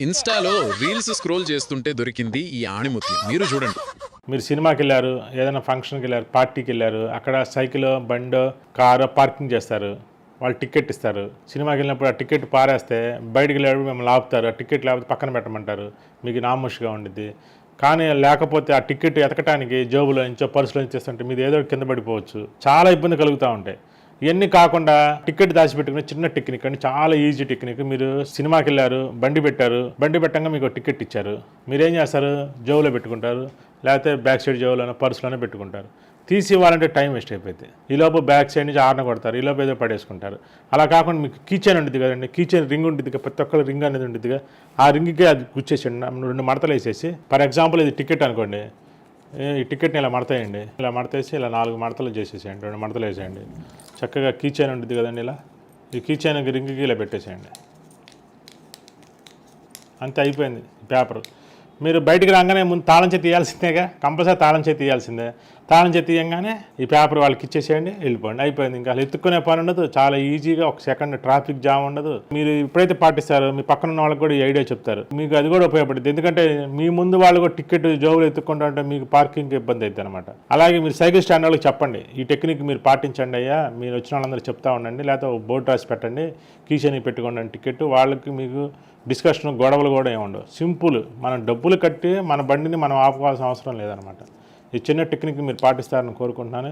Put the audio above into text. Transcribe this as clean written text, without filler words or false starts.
ఇన్‌స్టాలో reels scroll చేస్తుంటే దొరికింది ఈ ఆణిముత్యం. మీరు చూడండి. మీరు సినిమాకెళ్లారు, ఏదైనా ఫంక్షన్‌కెళ్లారు, పార్టీకెళ్లారు. అక్కడ సైకిలో, బండో, కారో పార్కింగ్ చేస్తారు. వాళ్ళు టికెట్ ఇస్తారు. సినిమాకెళ్ళినప్పుడు ఆ టికెట్ పారేస్తే బయటికెళ్ళేటప్పుడు మిమ్మల్ని ఆపుతారు. ఆ టికెట్ లేకపోతే పక్కన పెట్టమంటారు. మీకు నామోషీగా ఉండిద్ది. కానీ లేకపోతే ఆ టికెట్ ఎతకటానికి జేబులో నుంచో, పర్సులో నుంచి తీస్తుంటే మీది ఏదో ఒకటి కింద పడిపోవచ్చు. చాలా ఇబ్బంది కలుగుతూ ఉంటాయి. ఇవన్నీ కాకుండా టికెట్ దాచిపెట్టుకునే చిన్న టెక్నిక్ అండి, చాలా ఈజీ టెక్నిక్. మీరు సినిమాకి వెళ్ళారు, బండి పెట్టారు, బండి పెట్టంగా మీకు టికెట్ ఇచ్చారు. మీరేం చేస్తారు? జేబులో పెట్టుకుంటారు, లేకపోతే బ్యాక్ సైడ్ జేబులోనో పర్సులోనే పెట్టుకుంటారు. తీసి ఇవ్వాలంటే టైం వేస్ట్ అయిపోయింది. ఈలోపు బ్యాక్ సైడ్ నుంచి ఆర్న కొడతారు, ఈలోపు ఏదో పడేసుకుంటారు. అలా కాకుండా మీకు కీచైన్ ఉంటుంది కదండి, కీచైన్ రింగ్ ఉంటుంది, ప్రతి ఒక్కరు రింగ్ అనేది ఉంటుందిగా, ఆ రింగ్కి అది గుచ్చేసండి, 2 మడతలు వేసేసి. ఫర్ ఎగ్జాంపుల్ ఇది టికెట్ అనుకోండి, ఈ టికెట్ని ఇలా మడతాయండి, ఇలా మడతేసి ఇలా 4 మడతలు చేసేసేయండి, 2 మడతలు వేసేయండి. చక్కగా కీచైన్ ఉంటుంది కదండి, ఇలా ఈ కీచైన్కి రింగ్కి ఇలా పెట్టేసేయండి. అంతే, అయిపోయింది పేపర్. మీరు బయటికి రాగానే ముందు తాళం చేతి తీయాల్సిందేగా, కంపల్సరీ తాళం చేతి తీయాల్సిందే. తాళం చేతి తీయంగానే ఈ పేపర్ వాళ్ళకి ఇచ్చేసేయండి, వెళ్ళిపోండి, అయిపోయింది. ఇంకా అసలు ఎత్తుక్కునే పని ఉండదు, చాలా ఈజీగా, 1 సెకండ్ ట్రాఫిక్ జామ్ ఉండదు. మీరు ఎప్పుడైతే పాటిస్తారో మీ పక్కన ఉన్న వాళ్ళకి కూడా ఈ ఐడియా చెప్తారు, మీకు అది కూడా ఉపయోగపడుతుంది. ఎందుకంటే మీ ముందు వాళ్ళు కూడా టికెట్ జోబులు ఎత్తుక్కుంటూ ఉంటే మీకు పార్కింగ్ ఇబ్బంది అవుతుంది అనమాట. అలాగే మీరు సైకిల్ స్టాండ్ వాళ్ళకి చెప్పండి, ఈ టెక్నిక్ మీరు పాటించండి అయ్యా, మీరు వచ్చిన వాళ్ళందరూ చెప్తా ఉండండి, లేకపోతే బోర్డు రాసి పెట్టండి, కీచైన్ పెట్టుకోండి టికెట్. వాళ్ళకి మీకు డిస్కషన్, గొడవలు కూడా ఏమి ఉండవు. సింపుల్. మనం డబ్బులు కట్టి మన బండిని మనం ఆపుకోవాల్సిన అవసరం లేదనమాట. ఈ చిన్న టెక్నిక్ మీరు పాటిస్తారని కోరుకుంటున్నాను.